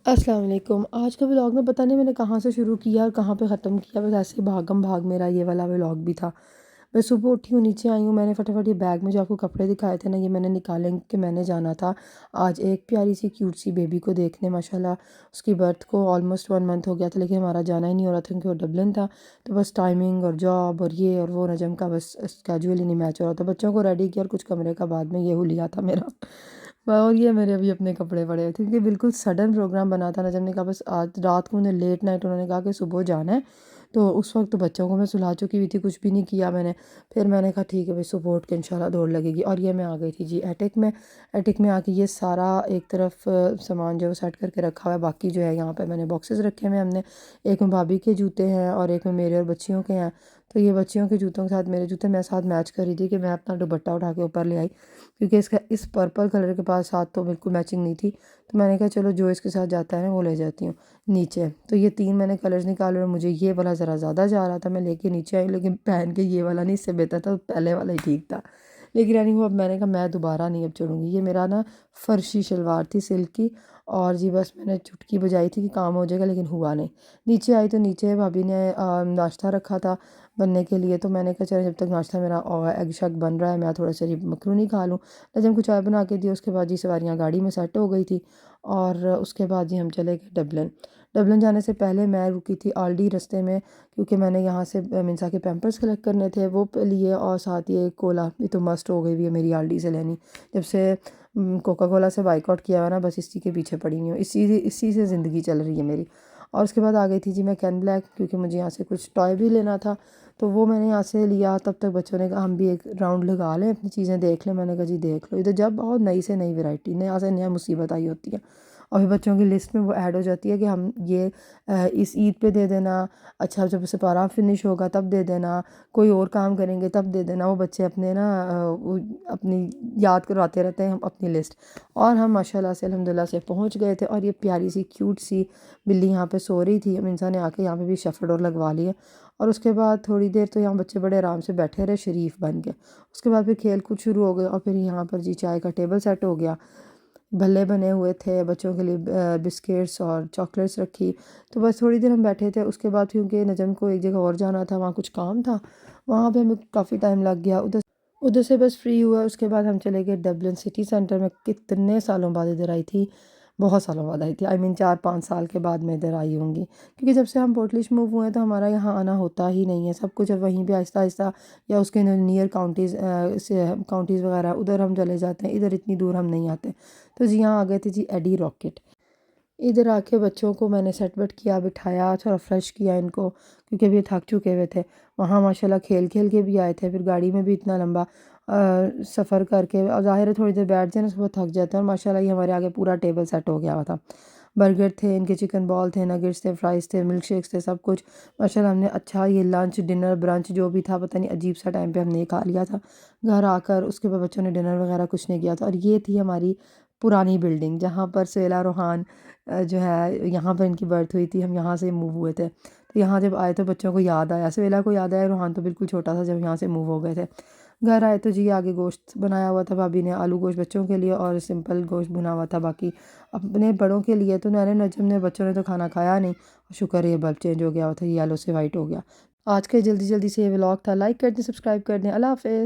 अस्सलाम वालेकुम। आज का व्लॉग ना पता नहीं मैंने कहाँ से शुरू किया और कहाँ पे ख़त्म किया, बस ऐसे ही भागम भाग मेरा ये वाला व्लॉग भी था। मैं सुबह उठी हूँ, नीचे आई हूँ, मैंने फटाफट ये बैग में जो आपको कपड़े दिखाए थे ना, ये मैंने निकाले कि मैंने जाना था आज एक प्यारी सी क्यूट सी बेबी को देखने। माशाल्लाह उसकी बर्थ को ऑलमोस्ट 1 मंथ हो गया था, लेकिन हमारा जाना ही नहीं हो रहा था क्योंकि वो डबलिन था। तो बस टाइमिंग और जॉब और ये और वो नजम का बस स्केड्यूल ही नहीं मैच हो रहा था। बच्चों को रेडी किया और कुछ कमरे का बाद में ये हुलिया था मेरा। और ये मेरे अभी अपने कपड़े पड़े हुए थे क्योंकि बिल्कुल सडन प्रोग्राम बना था। नजम ने कहा बस आज रात को उन्हें लेट नाइट उन्होंने कहा कि सुबह जाना है। तो उस वक्त तो बच्चों को मैं सुला चुकी हुई थी, कुछ भी नहीं किया मैंने। फिर मैंने कहा ठीक है भाई, सुबह उठ के इंशाल्लाह दौड़ लगेगी। और ये मैं आ गई थी जी एटिक में। एटिक में आके ये सारा एक तरफ सामान जो है सेट करके रखा हुआ है, बाकी जो है यहाँ पे मैंने बॉक्सेस रखे हुए हैं हमने। एक में भाभी के जूते हैं और एक में मेरे और बच्चियों के हैं। तो ये बच्चियों के जूतों के साथ मेरे जूते मैं साथ मैच कर रही थी कि मैं अपना दुपट्टा उठा के ऊपर ले आई, क्योंकि इसका इस पर्पल कलर के पास साथ तो बिल्कुल मैचिंग नहीं थी। तो मैंने कहा चलो जो इसके साथ जाता है ना वो ले जाती हूँ नीचे। तो ये 3 मैंने कलर्स निकाले और मुझे ये वाला ज़रा ज़्यादा जा रहा था, मैं लेके नीचे आई, लेकिन पहन के ये वाला नहीं, इससे बेहतर था पहले वाला ही ठीक था। लेकिन यानी वो अब मैंने कहा मैं दोबारा नहीं अब चढ़ूँगी। ये मेरा ना फर्शी शलवार थी सिल्क की, और जी बस मैंने चुटकी बजाई थी कि काम हो जाएगा, लेकिन हुआ नहीं। नीचे आई तो नीचे भाभी ने नाश्ता रखा था बनने के लिए। तो मैंने कहा चलो जब तक नाश्ता मेरा एग शग बन रहा है मैं थोड़ा सा मकरूनी खा लूँ। नजम को चाय बना के दी, उसके बाद जी सवारियाँ गाड़ी में सेट हो गई थी। और उसके बाद जी हम चले गए डबलिन। डबलिन जाने से पहले मैं रुकी थी आल्डी रास्ते में, क्योंकि मैंने यहाँ से मिंसा के पैम्पर्स कलेक्ट करने थे वो लिए, और साथ ही एक कोला भी तो मस्ट हो गई हुई है मेरी आल्डी से लेनी। जब से कोका कोला से बाइकआउट किया हुआ ना, बस इसी के पीछे पड़ी हुई हूँ, इसी से ज़िंदगी चल रही है मेरी। और उसके बाद आ गई थी जी मैं कैन ब्लैक, क्योंकि मुझे यहाँ से कुछ टॉय भी लेना था। तो वो मैंने यहाँ से लिया। तब तक बच्चों ने कहा हम भी एक राउंड लगा लें, अपनी चीज़ें देख लें। मैंने कहा जी देख लो, इधर जब बहुत नई से नई वैरायटी, नया से नया मुसीबत आई होती है, और फिर बच्चों की लिस्ट में वो ऐड हो जाती है कि हम ये इस ईद पे दे देना, अच्छा जब सिपारा फिनिश होगा तब दे देना, कोई और काम करेंगे तब दे देना। वो बच्चे अपने ना वो अपनी याद करवाते रहते हैं हम अपनी लिस्ट। और हम माशाल्लाह से अल्हम्दुलिल्लाह से पहुंच गए थे, और ये प्यारी सी क्यूट सी बिल्ली यहाँ पे सो रही थी। हम इंसान ने आके यहाँ पे भी शफर डोर लगवा लिया। और उसके बाद थोड़ी देर तो यहाँ बच्चे बड़े आराम से बैठे रहे शरीफ बन के। उसके बाद फिर खेल कूद शुरू हो गया, और फिर यहाँ पर जी चाय का टेबल सेट हो गया। भल्ले बने हुए थे बच्चों के लिए, बिस्किट्स और चॉकलेट्स रखी। तो बस थोड़ी देर हम बैठे थे। उसके बाद क्योंकि नजम को एक जगह और जाना था, वहाँ कुछ काम था, वहाँ पे हमें काफ़ी टाइम लग गया। उधर उधर से बस फ्री हुआ। उसके बाद हम चले गए डबलिन सिटी सेंटर में। कितने सालों बाद इधर आई थी, बहुत सालों बाद आई थी, आई मीन 4-5 साल के बाद मैं इधर आई होंगी, क्योंकि जब से हम पोर्टलिश मूव हुए हैं तो हमारा यहाँ आना होता ही नहीं है। सब कुछ अब वहीं पे आहिस्ता आहिस्ता, या उसके नियर काउंटीज़ से काउंटीज़ वगैरह उधर हम चले जाते हैं, इधर इतनी दूर हम नहीं आते। तो जी यहाँ आ गए थे जी एडी रॉकेट। इधर आके बच्चों को मैंने सेट वेट किया, बिठाया, थोड़ा फ्रेश किया इनको, क्योंकि अभी थक चुके हुए थे। वहाँ माशाल्लाह खेल खेल के भी आए थे, फिर गाड़ी में भी इतना लंबा सफ़र करके, और ज़ाहिर है थोड़ी देर बैठ जाए ना सुबह थक जाते हैं। और माशाल्लाह ये हमारे आगे पूरा टेबल सेट हो गया हुआ था। बर्गर थे इनके, चिकन बॉल थे, नगेट्स थे, फ्राइज़ थे, मिल्क शेक्स थे, सब कुछ माशाल्लाह हमने अच्छा ये लंच डिनर ब्रंच जो भी था, पता नहीं अजीब सा टाइम पे हमने ये खा लिया था। घर आकर उसके बाद बच्चों ने डिनर वगैरह कुछ नहीं किया था। और ये थी हमारी पुरानी बिल्डिंग जहाँ पर सवेला रोहान जो है यहाँ पर इनकी बर्थ हुई थी। हम यहाँ से मूव हुए थे, तो यहाँ जब आए तो बच्चों को याद आया, सवेला को याद आया, रोहान तो बिल्कुल छोटा था जब यहाँ से मूव हो गए थे। घर आए तो जी आगे गोश्त बनाया हुआ था भाभी ने, आलू गोश्त बच्चों के लिए और सिंपल गोश्त भुना हुआ था बाकी अपने बड़ों के लिए। तो नैने नजम ने, बच्चों ने तो खाना खाया नहीं। शुक्र है ये बल्ब चेंज हो गया था, ये येलो से वाइट हो गया। आज के जल्दी जल्दी से ये व्लॉग था। लाइक कर दें, सब्सक्राइब कर दें। अल्लाह हाफ़िज़।